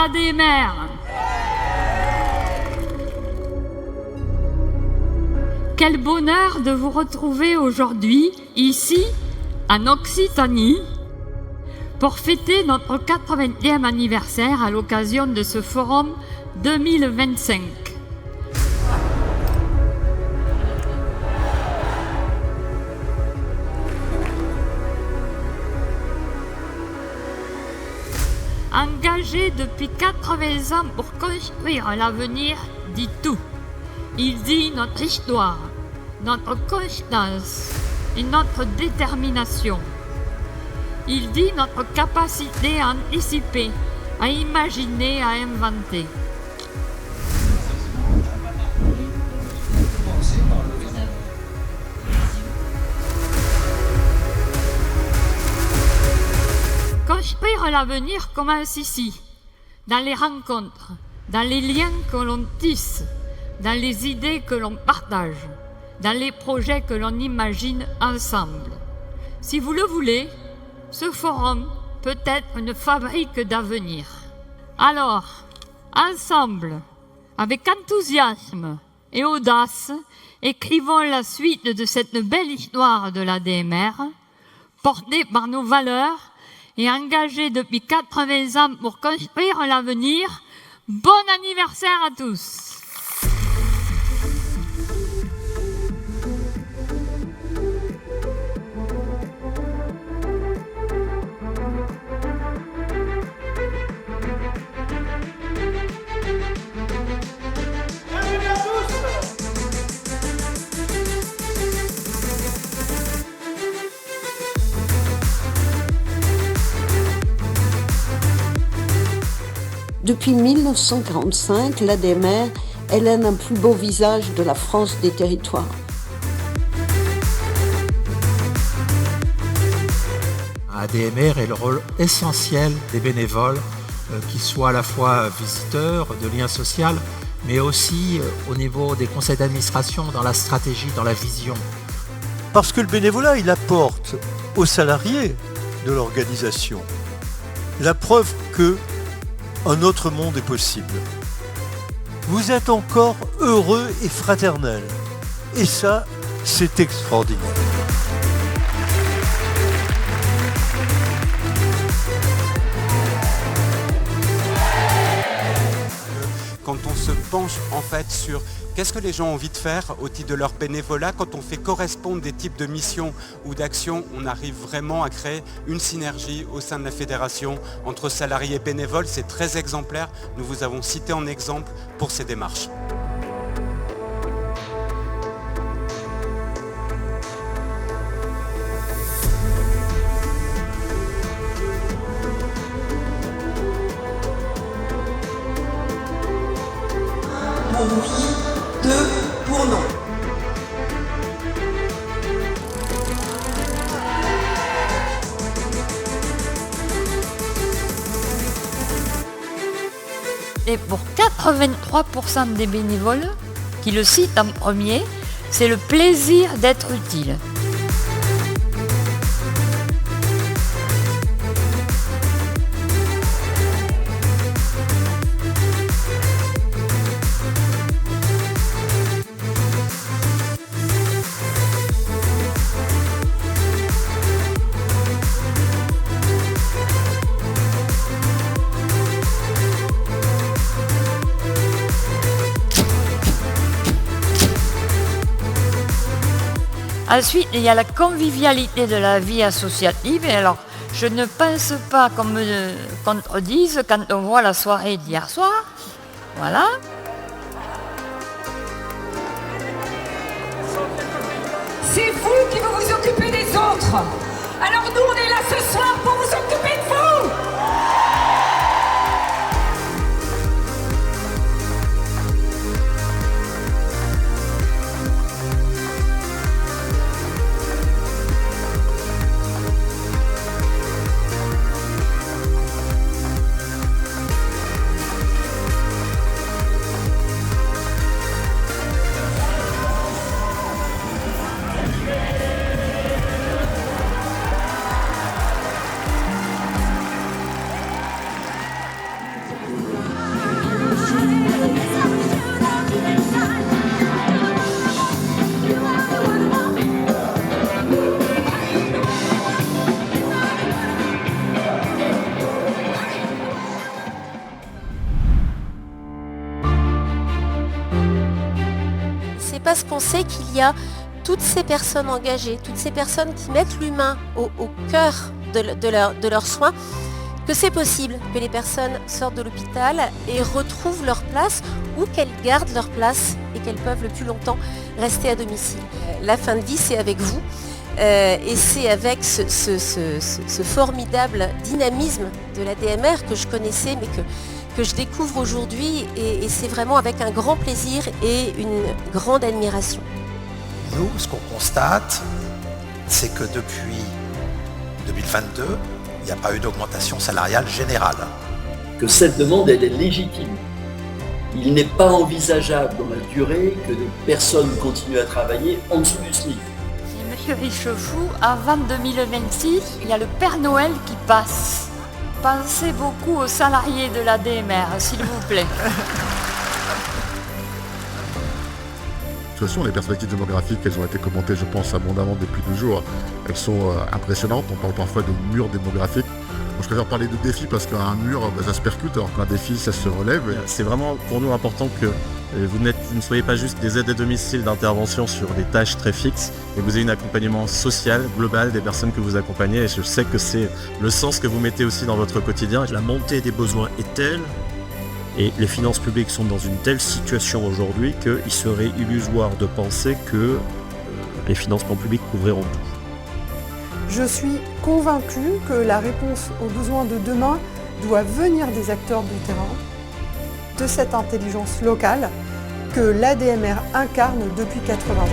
l'ADMR. Quel bonheur de vous retrouver aujourd'hui, ici, en Occitanie, pour fêter notre 80e anniversaire à l'occasion de ce forum 2025. Engagé depuis 80 ans pour construire l'avenir, dit tout. Il dit notre histoire, notre constance et notre détermination. Il dit notre capacité à anticiper, à imaginer, à inventer. Construire l'avenir commence ici, dans les rencontres, dans les liens que l'on tisse, dans les idées que l'on partage, dans les projets que l'on imagine ensemble. Si vous le voulez, ce forum peut être une fabrique d'avenir. Alors, ensemble, avec enthousiasme et audace, écrivons la suite de cette belle histoire de l'ADMR, portée par nos valeurs et engagée depuis 80 ans pour construire l'avenir. Bon anniversaire à tous! Depuis 1945, l'ADMR est l'un des plus beaux visages de la France des territoires. ADMR est le rôle essentiel des bénévoles, qui soient à la fois visiteurs, de lien social, mais aussi au niveau des conseils d'administration, dans la stratégie, dans la vision. Parce que le bénévolat, il apporte aux salariés de l'organisation la preuve que un autre monde est possible. Vous êtes encore heureux et fraternel. Et ça, c'est extraordinaire. Quand on se penche en fait sur qu'est-ce que les gens ont envie de faire au titre de leur bénévolat, quand on fait correspondre des types de missions ou d'actions, on arrive vraiment à créer une synergie au sein de la fédération entre salariés et bénévoles. C'est très exemplaire. Nous vous avons cité en exemple pour ces démarches. Pour oui, 2 pour non. Et pour 83% des bénévoles qui le citent en premier, c'est le plaisir d'être utile. Ensuite, il y a la convivialité de la vie associative. Et alors, je ne pense pas qu'on me contredise quand on voit la soirée d'hier soir. Voilà. C'est vous qui vous occupez des autres. Alors nous, on est là ce soir pour vous occuper de vous. parce qu'on sait qu'il y a toutes ces personnes engagées, toutes ces personnes qui mettent l'humain au cœur de leurs soins, que c'est possible que les personnes sortent de l'hôpital et retrouvent leur place ou qu'elles gardent leur place et qu'elles peuvent le plus longtemps rester à domicile. La fin de vie, c'est avec vous et c'est avec ce formidable dynamisme de l'ADMR que je connaissais mais que je découvre aujourd'hui et c'est vraiment avec un grand plaisir et une grande admiration. Nous, ce qu'on constate, c'est que depuis 2022, il n'y a pas eu d'augmentation salariale générale. Que cette demande, elle est légitime. Il n'est pas envisageable dans la durée que des personnes continuent à travailler en dessous du SMIC. Monsieur Richefou, avant 2026, il y a le Père Noël qui passe. Pensez beaucoup aux salariés de l'ADMR, s'il vous plaît. De toute façon, les perspectives démographiques, elles ont été commentées, je pense, abondamment depuis 2 jours. Elles sont impressionnantes. On parle parfois de mur démographique. Moi, je préfère parler de défi parce qu'un mur, ça se percute, alors qu'un défi, ça se relève. C'est vraiment pour nous important que vous ne soyez pas juste des aides à domicile d'intervention sur des tâches très fixes, mais que vous ayez un accompagnement social, global des personnes que vous accompagnez. Et je sais que c'est le sens que vous mettez aussi dans votre quotidien. La montée des besoins est telle, et les finances publiques sont dans une telle situation aujourd'hui qu'il serait illusoire de penser que les financements publics couvriront tout. Je suis convaincue que la réponse aux besoins de demain doit venir des acteurs du terrain, de cette intelligence locale que l'ADMR incarne depuis 80 ans.